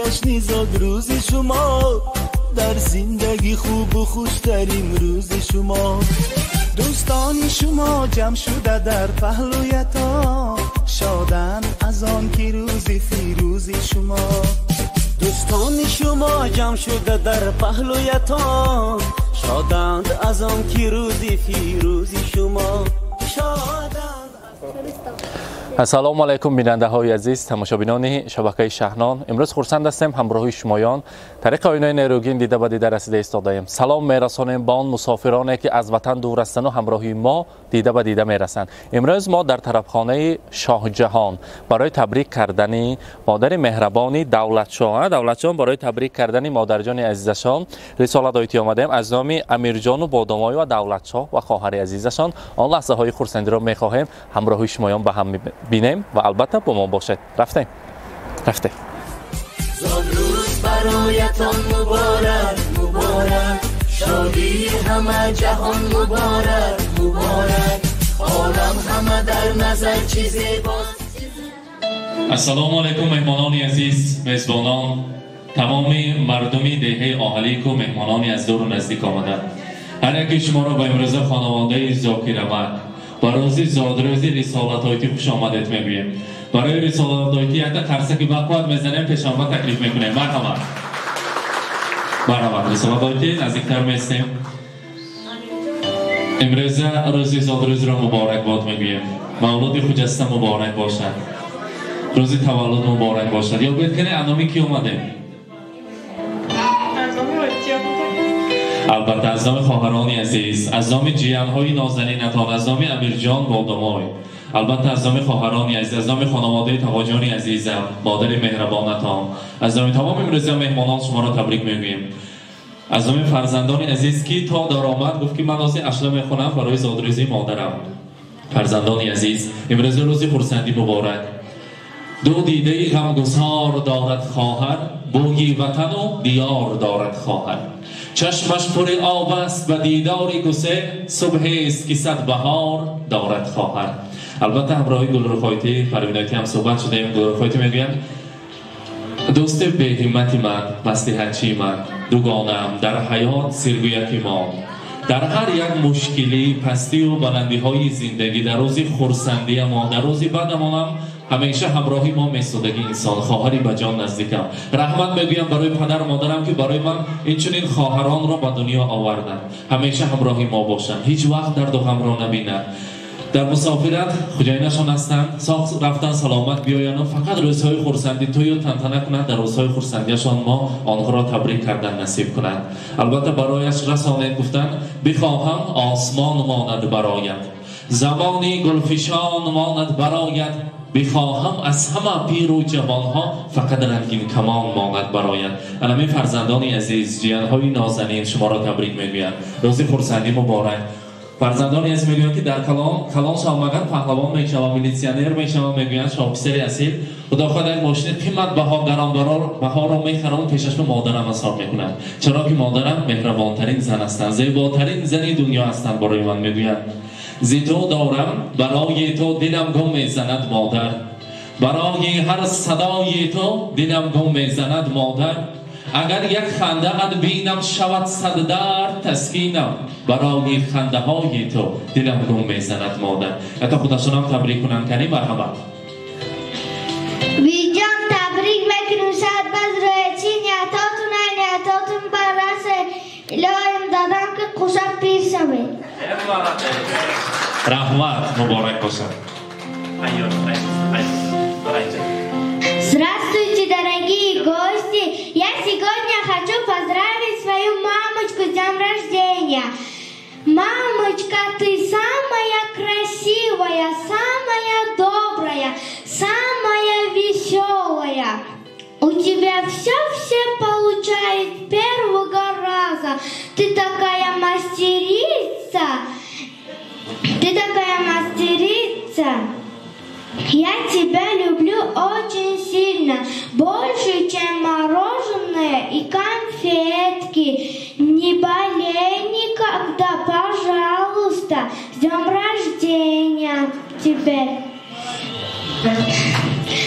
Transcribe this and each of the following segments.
جشنی زاد روز شما، در زندگی خوب و خوشترین روز شما. دوستان شما جمع شده در پهلویتان، شادند از آن که روز فیروز شما. دوستان شما جمع شده در پهلویتان، شادند از آن که روز فیروز شما. السلام علیکم بیننده های عزیز، تماشابینان شبکه شهنان. امروز خرسند هستیم همراهی شمایان طریق آینه نیروگین دیده و دیده رسیده ایستاده ایم. سلام میرسانیم با آن مسافرانی که از وطن دور هستند و همراهی ما دیده و دیده میرسند. امروز ما در طرفخانه شاه جهان برای تبریک کردن مادر مهربانی دولتشاه برای تبریک کردن مادرجان عزیزشان رسالت آیتی آمدیم. از نام امیرجان و بادامای و دولتشاه و خواهر عزیزشان آن لحظه های خرسندی را میخواهیم همراهی شمایان به هم بینیم و البته با ما باشید. رفته روز برایتان مبارک مبارک، شادی همه جهان مبارک مبارک، عالم همه در نظر چه زیباست. السلام علیکم مهمانان عزیز، میزبانان، تمام مردمی دهه آهلیک و مهمانانی از دور و نزدیک آمدند. هر یکی شما را به امروز خانواده زاکر احمد برای زادروزی رسالت آیتی خوش آمدید میگویم. برای رسالت آیتی حتی قرصکی بقوت میزنیم پیش آمد تکلیف میکنیم. مرحبا رسالت آیتی نزدیکتر میستیم. امروز روزی زادروزی را مبارک باد میگویم. مولود خجسته مبارک باشد، روزی تولد مبارک باشد. یا باید کنه انامی کی اومده؟ البته از نام خواهران عزیز، از نام جیانهای نازنینتان، از نام امیرجان بادامای، البته از نام خواهران عزیز، از نام خانواده تواجان عزیزم، مادر مهربانتان، از نام تمام امروزی مهمانان شما را تبریک میگویم. از نام فرزندان عزیز که تا دار آمد گفت که من واسه اشله میخونم برای زادروزی مادرم. فرزندان عزیز، امروز روزی خرسندی مبارک. دو دیده غمگسار دارد خواهر، بوی وطن و دیار دارد خواهر. چشمش پر آب است و دیدار گسه، صبح است که صد بهار دارد خواهر. البته همراه گلرخایتی پروینایتی هم صحبت شدیم. گلرخایتی میگویم دوست به همت من، مصلحتچی من، دوگانم در حیات سرگویتی ما. در هر یک مشکلی، پستی و بلندی های زندگی، در روزی خرسندی ما، در روزی بعدمانم همیشه همراهی ما میسودگی انسان خواهری به جان نزدیکم. رحمت میگویم برای پدر و مادرم که برای من این چنین خواهران را به دنیا آوردند. همیشه همراهی ما باشند، هیچ وقت درد و غم را نبینند. در مسافرت خوجاینشان هستند، ساخت رفتن سلامت بیایند. فقط روزهای خرسندی توی و تنتنه کنند. در روزهای خرسندیشان ما آنها را تبریک کردن نصیب کنند. البته برایش رسانید گفتند بخواهم آسمان ماند برایت، زبانی گلفشان ماند برایت. بخواهم از همه پیر و جوانها فقط رنگین کمان ماند برایت. علمی فرزندان عزیز، جیانهای نازنین شما را تبریک میگویند. روزی خرسندی مبارک. فرزندان عزیز میگویند که در کلان شامگان پهلوان میشوم، میلیسیانر میشوم، میگویند شاپسر اصیل. خدا خود یک ماشین قیمت بها گرانبها را میخرم پیشش به مادرم حساب میکنند، چرا که مادرم مهربانترین زن هستند، زیباترین زن دنیا هستند. برای من میگویند زیتو دارم برای تو دلم گم میزند مادر، برای هر صدای تو دلم گم میزند مادر. اگر یک خنده ات بینم شود صد درد تسکینم، برای خنده های تو دلم گم میزند مادر. حتی خودشون هم تبریک کنن کنی. مرحبا ویجان تبریک میکنم شد بز روی چی نیتاتون برسه الهیم دادم که خوشت پیر شوید. رحمت муборак бошад. Здравствуйте, дорогие гости! Я сегодня хочу поздравить свою мамочку с днем рождения. Мамочка, ты самая красивая, самая добрая, самая веселая. У тебя все получается с первого раза. Ты такая мастерица. Я тебя люблю очень сильно, больше, чем мороженое и конфетки. Не болей никогда, пожалуйста. С днем рождения тебе.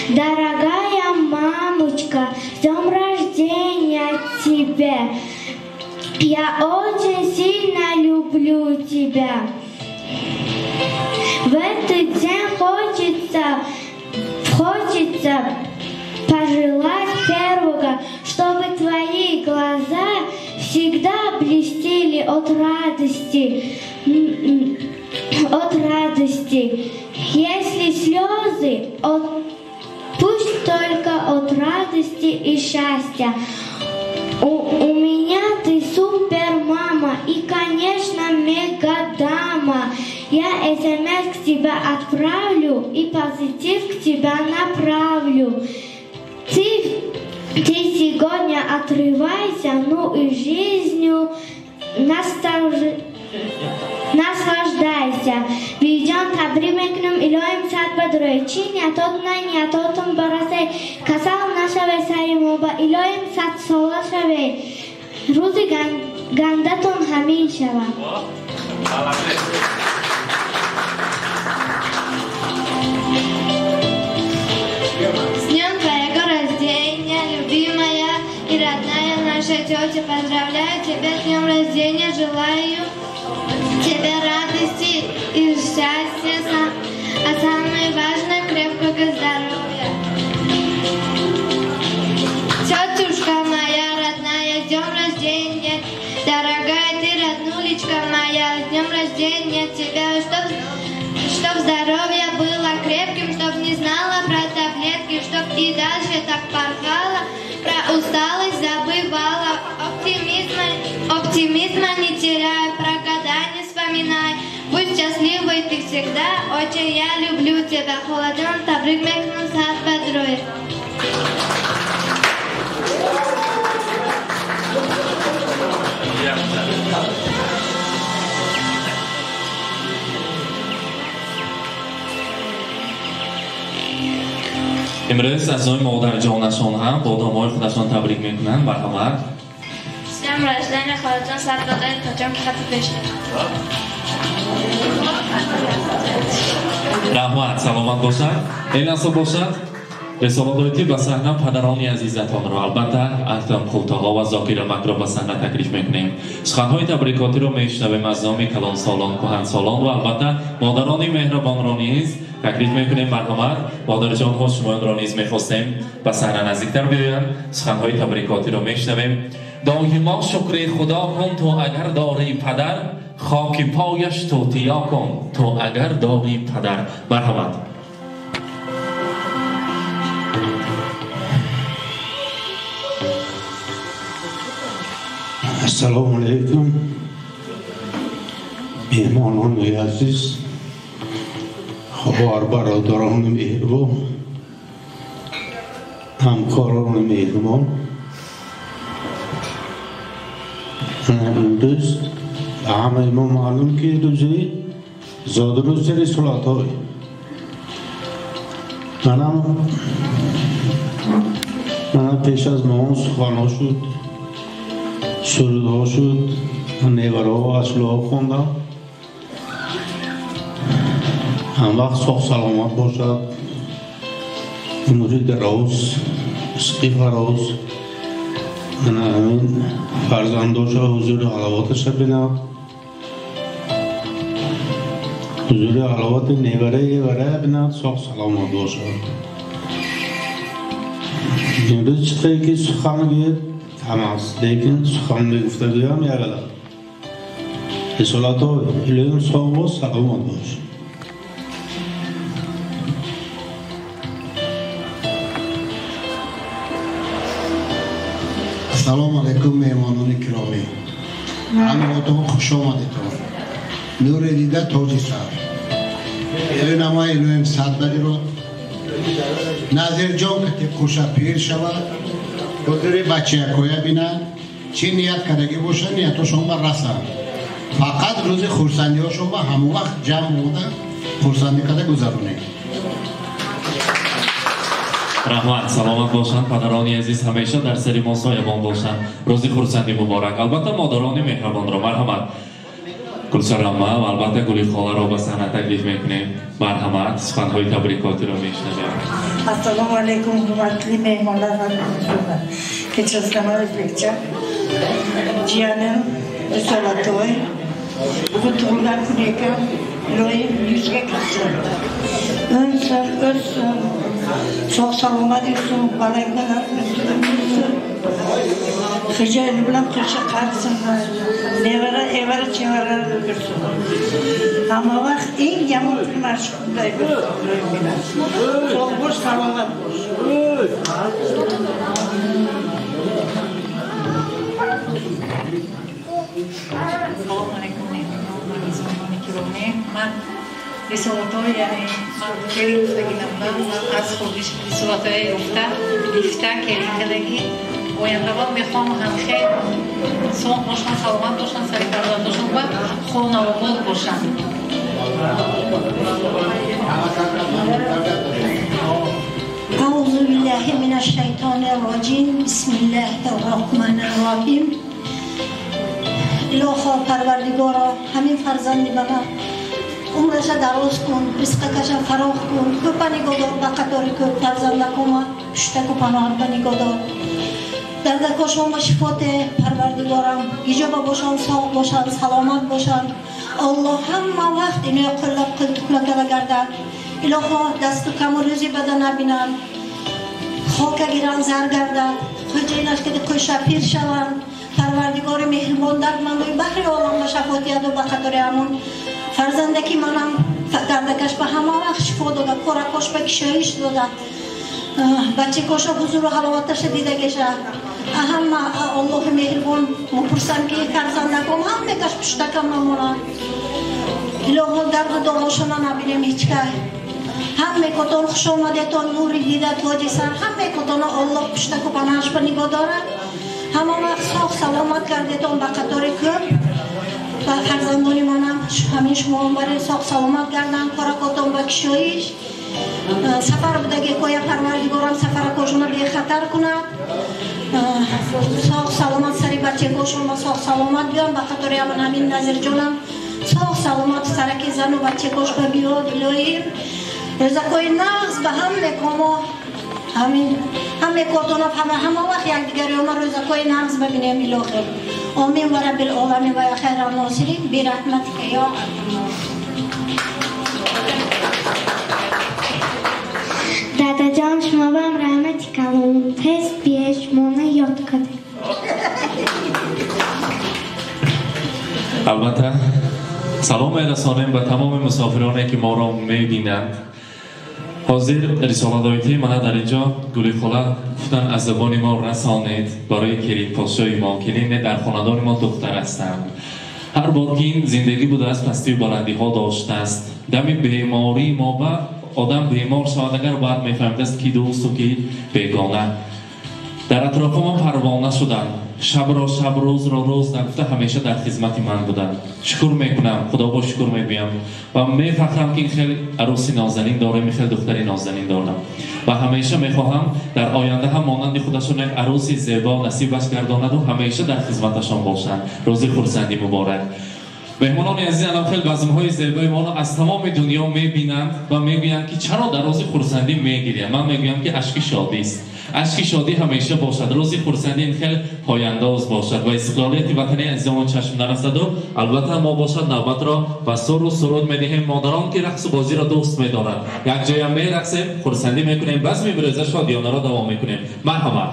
Дорогая мама, Анечка, с днем рождения тебя. Я очень сильно люблю тебя. В этот день хочется пожелать первого, чтобы твои глаза всегда блестели от радости. Если слезы, пусть только от радости и счастья. У меня ты супер мама и, конечно, мега дама. Я смс к тебе отправлю и позитив к тебе направлю. Ты сегодня отрывайся, ну и жизнью наслаждайся. Видеон табрик мекунем илоим сад бадрои. Чи ниятотун барасе. Касал нашаве саримоба илоим сад сола шаве. Рузи гандатун хамин шава. С днем твоего рождения, любимая и родная наша тетя, поздравляю тебя с днем рождения, желаю тебе радости и счастья, а самое важное — крепкого здоровья. Тетушка моя родная, с днем рождения, дорогая ты, роднулечка моя, с днем рождения тебя, чтоб здоровье было крепким, чтоб не знала про таблетки, чтоб и дальше так порхала, про усталость забывала, оптимизма не теряй, про года не вспоминай, будь счастливой ты всегда, очень я люблю тебя, холоден табрик мекнун сад бадрои. امروز اعضای مادر جانشان هم با دامای خودشان تبریک میکنن. مرحمت. с днем рождения холоден сад бадрои, потемки хаты пешки. رحمت. سلامت باشد. ایلنسا باشد. رسالات به صحنه پدرانی عزیزتان را البته اکرم خلطاها و ذاکرمک را به صحنه تکلیف میکنیم. سخنهای تبریکاتی را میشنویم از نام کلان سالان، کهن سالان و البته مادران مهربان را نیز تکلیف میکنیم. مرحمت. مادر جان ها شما را نیز میخواستیم به صحنه نزدیکتر بیایند. سخنهای تبریکاتی را میشنویم. دائما شکر خدا کن تو اگر داری پدر، خاک پایش توتیا کن تو اگر داری پدر. مرحمت. السلام علیکم مهمانان عزیز، خواهر برادران مهربان، همکاران مهربان، امروز به همه ما معلوم که روزی زاد روز رسالت های من پیش از ما سخنها شد، سرودها شد، نگاره و اصلاح خوندم. هم وقت ساخت سلامت باشد، عمری دراز، رزقی فراز، من همین فرزنداش حضور علاواتش بیند، حضور علاوات نگاره بیند، ساخت سلامت باشد. امروز چطوری که سخن گید هم است، لیکن سخن به گفتگوی هم یقلد. رسالت های الهیم ساق و سلامت باش. سلام علیکم مهمانان گرامی، همگیتون خوش آمدید. نور دیده تاج سر. الهی الهیم صد بری رو نظر جان که خوش پیر شود، حضور بچه کویا بینن، چی نیت کردگی باشه نیتاشون بر رسن. فقط روز خورسندی هاشون با همون وقت جمع بودن خورسندی کرده گذرونید. رحمت. سلامت باشند پدرانی عزیز، همیشه در سر ما سایبان باشند. روز خورسندی مبارک. البته مادران مهربان را مرحمت. گلسرامه و البته گلی خاله را به صحنه تکلیف میکنیم. مرحمت سخنهای تبریکاتی را میشنویم. السلام علیکم حرمتلی مهمانان و دوستان که چسنامه بکچه جیانم رسالتوی Kutullar kuneka, loyim yüzge kaçır. Ölsün, çok salama diyorsun, balayımdan ölsün. Hıcayını bilen kırşı karşısınlar, evara çevara ölürsün. Ama bak en yaman bir maşkundayı ölsün. Çok boş, salamat boş. سلام علیکم مهمانان گرامی. من رسالت‌های یعنی من خیلی گفتگی نبودم از خودش رسالت‌های گفته کلیدگی آیندگان میخوام هم خیلی سالم باشن، سلامت باشن، سر کار باشن و خانواده باشن. اعوذ بالله من الشیطان الرجیم. بسم الله الرحمن الرحیم. الهی پروردگارا همین فرزند من عمرش دراز کن، رزقش فراخ کن، کوپا نگهدار به قطار کوپ فرزندکم پشت کوپا نهاد به نگهدار. دردکاشان و شفات پروردگارم ایجاب باشن، ساق باشن، سلامت باشن. الله همه وقت اینو قلب قلتکلا گردن. الهی دست کم و روزی بده نبینن، خاک گیرن زر گردن، خجینش که قش پیر شوند. پروردگار مهربان دردمندوی بحر عالم و شفاعت یاد و به خاطر همون فرزندکی منم دردکش به همه وقت شفا داده، کارکاش به کشایش داده، بچه کاشا حضور و حلاوتش دیده گشه. همه الله مهربان مپرسم که فرزندکم همه کش پشتکم نمونن. الهی درد داراشون نبینیم هیچ که. همه کتان خوش آمده تا نوری دیده تاجی سر. همه کتان الله پشتک و پناهش به نگاه داره. همه وقت ساخ سلامت کردیتون به قطار کم و فرزندانی منم همین شما هم برای ساخ سلامت کردن، کارکاتون به کشایش. سفر بودگی که پروردگارم سفر کاشون بی خطر کنند. ساخ سلامت سری بچه کاشون و ساخ سلامت بیان به قطار همین نظر جانم ساخ سلامت سرکی زن و بچه کاش به بیاد بلاییم. رزقای نغز به همه کما همه کاتون همه وقت یک دیگری ما رزقای نغز ببینیم الهی. آمین و رب العالمین و یا خیر الناصرین برحمتک یا دادا جان شما با هم رحمتی کنم تست بیش مونه یاد کنه. البته سلام میرسانیم به تمام مسافرانی که ما را میبینند. حاضر رسالت‌های من در اینجا گلی خاله گفتن از زبان ما رسانید برای کلید پاسوی ما کلید در خاندان ما دختر هستند. هر بار که این زندگی بوده است پستی و بلندی ها داشته است. دم بیماری ما و آدم بیمار شود اگر باید میفهمید است کی دوست و کی بیگانه. در اطراف ما پروانه شدن، شب را شب روز را روز نگفته همیشه در خدمت من بودن. شکر میکنم، خدا با شکر میگویم و میفخرم که این خیلی عروسی نازنین داره، می خیلی دختری نازنین دارم و همیشه میخواهم در آینده هم مانند خودشون یک عروسی زیبا نصیبش گرداند و همیشه در خدمتشان باشند. روز خرسندی مبارک. مهمانان عزیز الان خیلی بزم‌های زیبای ما را از تمام دنیا میبینند و میگویند که چرا در روز خرسندی میگیریم. من میگویم که اشک شادی است. اشک شادی همیشه باشد. روز خرسندی این خیلی پایانداز باشد و استقلالیت وطنی عزیزان چشم نرسد و البته ما باشد نوبت را و سر و سرود میدهیم. مادران که رقص و بازی را دوست میدارند یک جای هم میرقصیم، خرسندی میکنیم، بزم میبرزه، شادیانه را دوام میکنیم. مرحبا.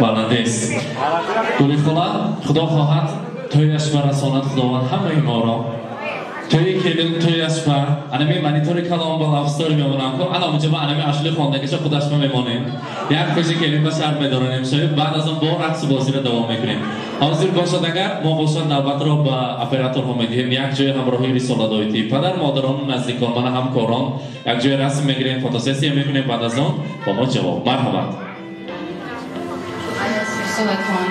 баландест. Гули хула, худо хоҳад тӯяш ва расонат худованд ҳамаи моро. Тӯи келин тӯяш ва анами манитори калом ба лафстори мемонам ко ана муҷаба анами ашли хондагиша худаш ма мемонем. Як пеши келин ба шарт медоранем шоид баъд аз он бо рақсу бозиро давом мекунем. Ҳозир бошад агар мо бошад навбатро ба операторҳо медиҳем як ҷои ҳамроҳии рисоладоитӣ падар модарону наздикон мана ҳамкорон як ҷои расм мегирем фотосессия мекунем баъд аз он бо мо ҷавоб. Марҳамат. Solatxon,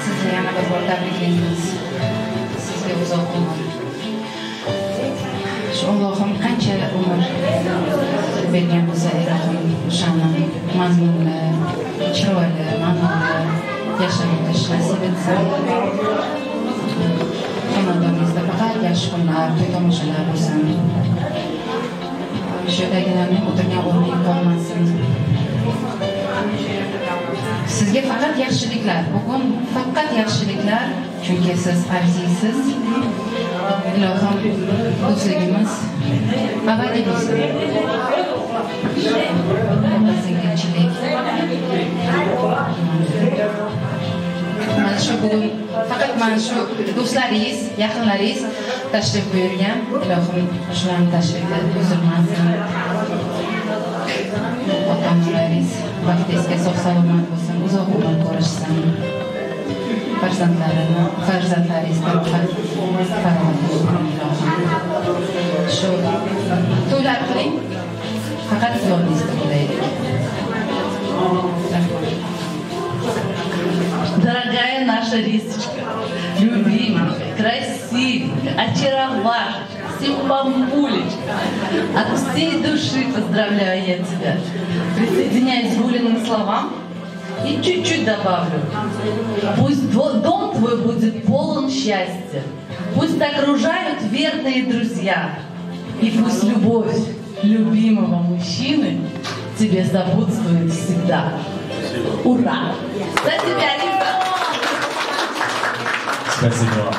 sizga yana bir bor tabriklaymiz. Sizga uzoq umr. Shu Allohim qancha umr bergan bo'lsa, Ilohim o'shani mazmunli, chiroyli, ma'noli yashab o'tish nasib etsin. Xonadoningizda faqat yaxshi kunlar, to'y tomoshalar bo'lsin. Shu yerdagilarning o'tirgan o'rni qolmasin. Sizga faqat yaxshiliklar, bugun faqat yaxshiliklar, chunki siz arziysiz. Ilohim do'stligimiz abadiy bo'lsin. Singlchilik. Mana shu bugun faqat mana shu do'stlaringiz, yaqinlaringiz tashrif buyurgan. Ilohim shularning tashrifini uzilmasin. Ota-onalaringiz vaqtingizga sog'-salomat bo'lsin, uzoq umr ko'rishsin. Farzandlaringizga farovonlik ilohim. Shu to'ylar qiling, faqat yolingizda bo'laylik. Дорогая наша Рисочка, любимая, красивая, очаровашка, симпампулечка, от всей души поздравляю я тебя. Присоединяюсь к Гулиным словам и чуть-чуть добавлю. Пусть дом твой будет полон счастья, пусть окружают верные друзья, и пусть любовь любимого мужчины тебе сопутствует всегда. Ура! За тебя, Лиза! Спасибо.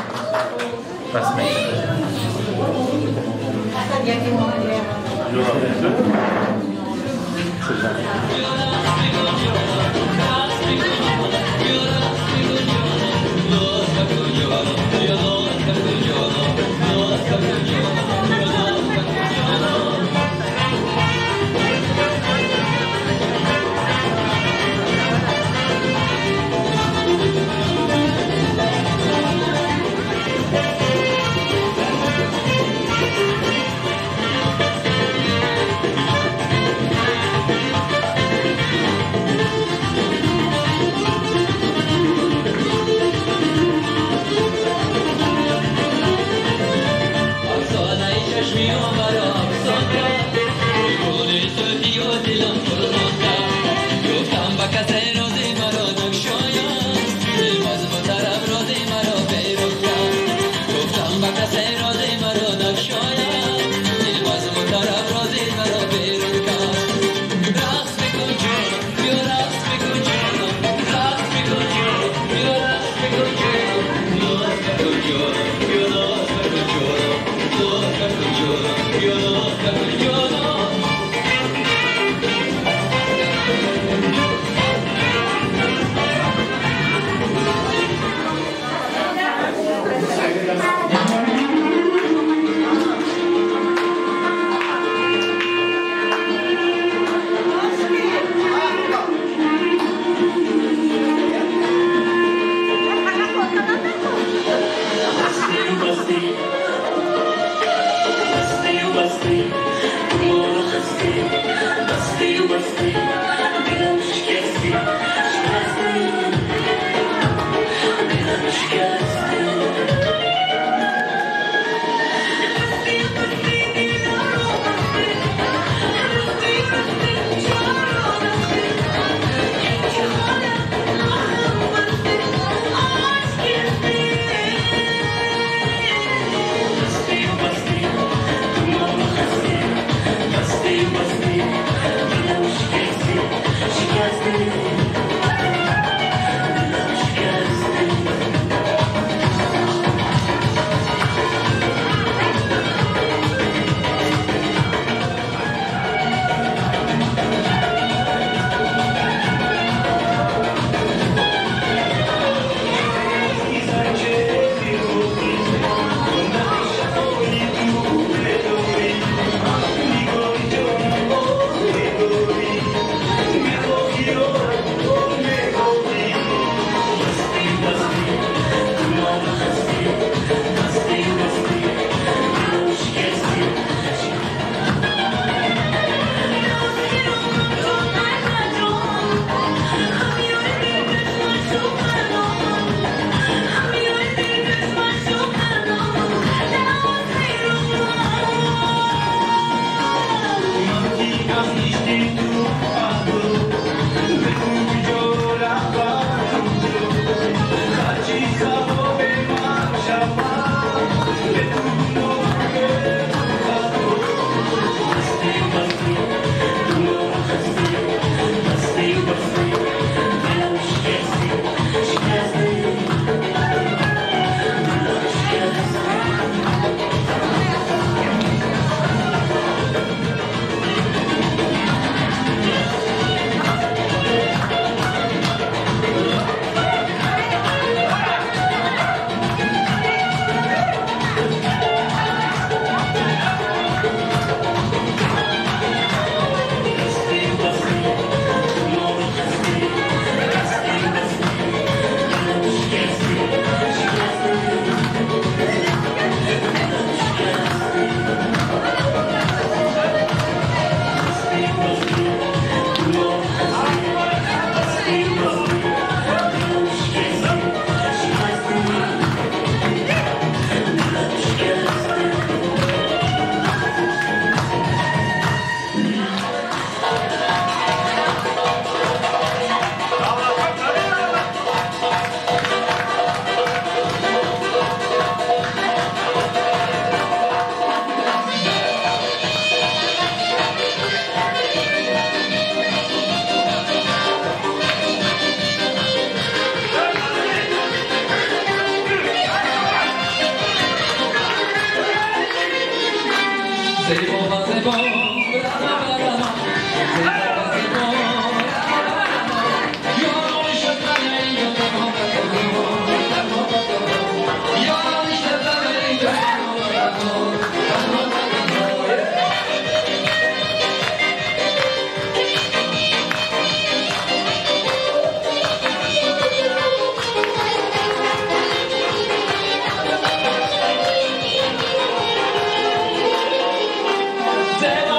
Zero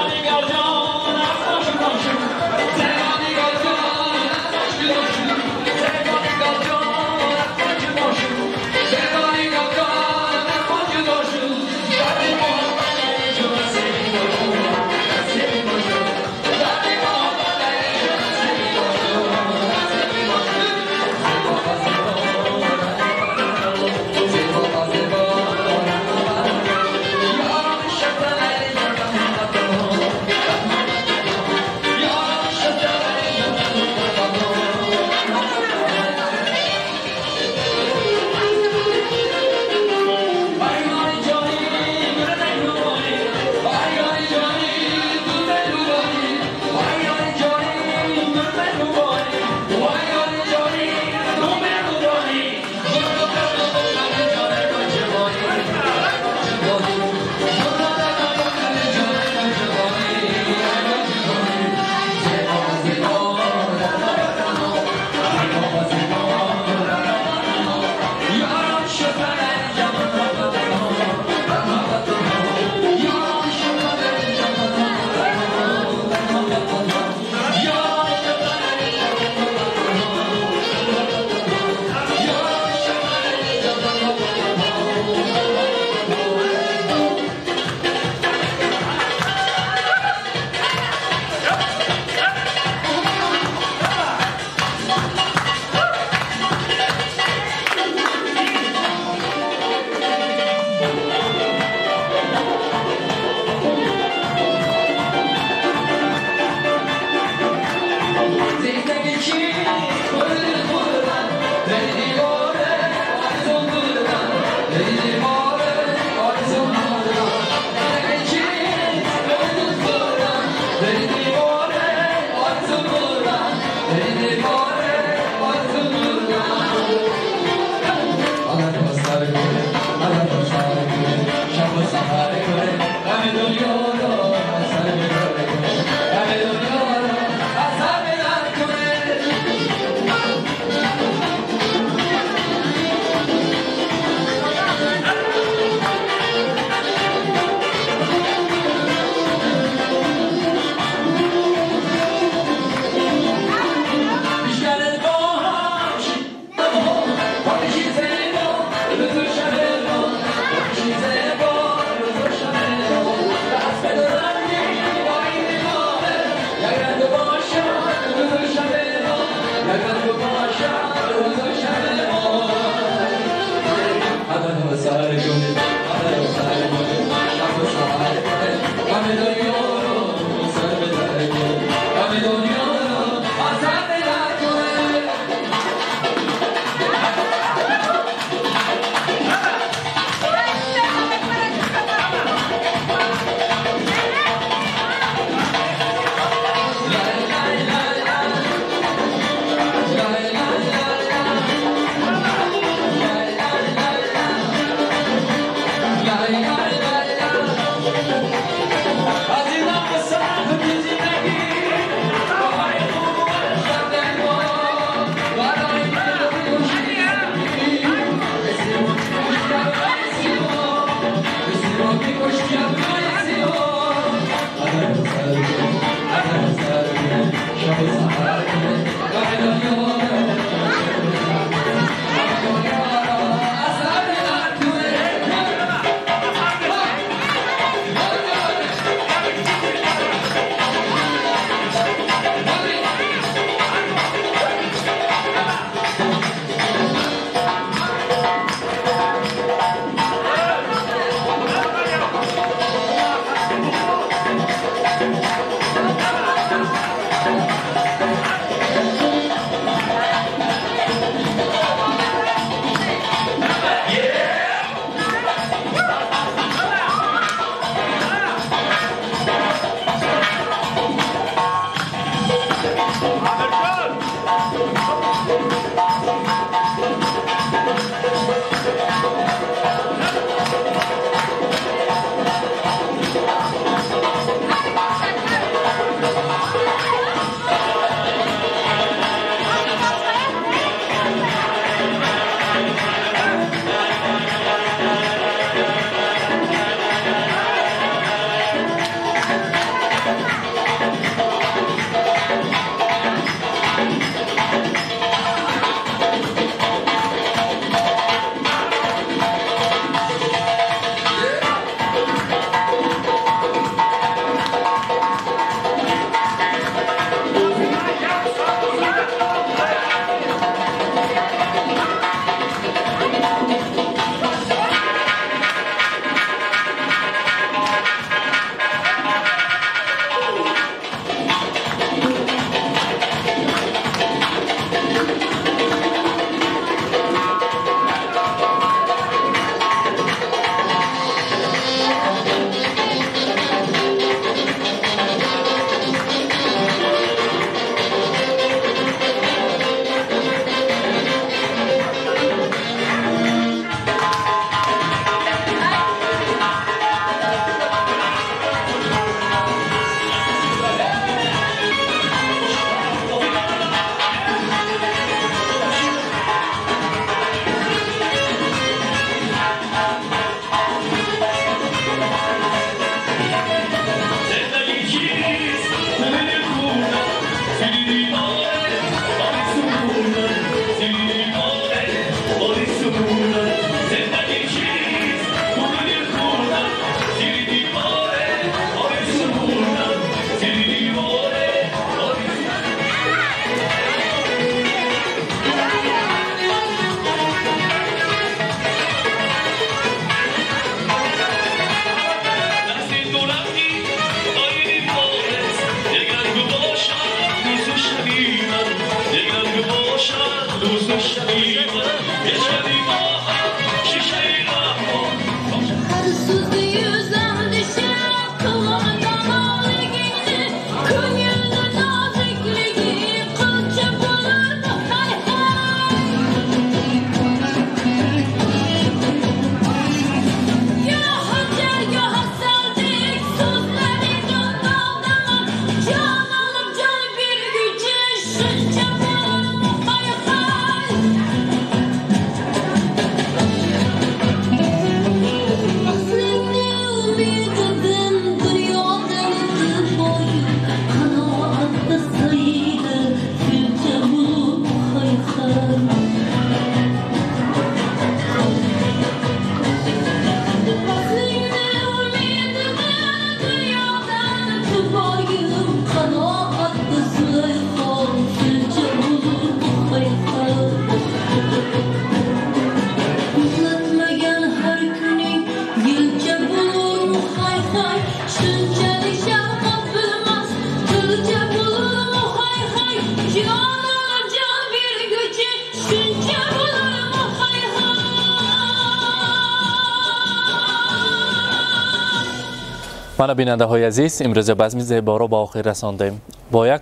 من بیننده های عزیز امروز بزم زیبا را با آخر رساندیم با یک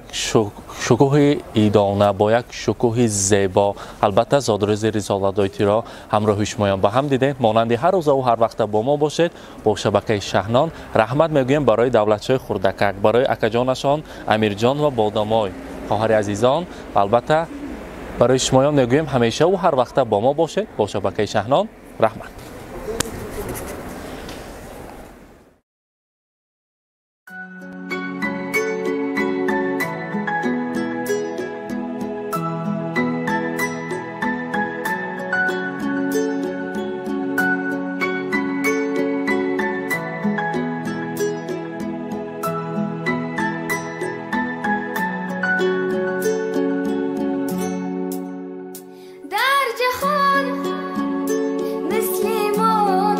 شکوه ایدانه با یک شکوه زیبا البته زادروز رسالت را همراه شمایان با هم دیدیم مانند هر روز و هر وقت با ما باشید با شبکه شهنان رحمت میگویم برای دولتچای خردکک برای اکاجانشان امیرجان و بادامای خواهر عزیزان البته برای شمایان میگویم همیشه و هر وقت با ما باشید با شبکه شهنان رحمت در جهان مثل ما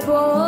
تو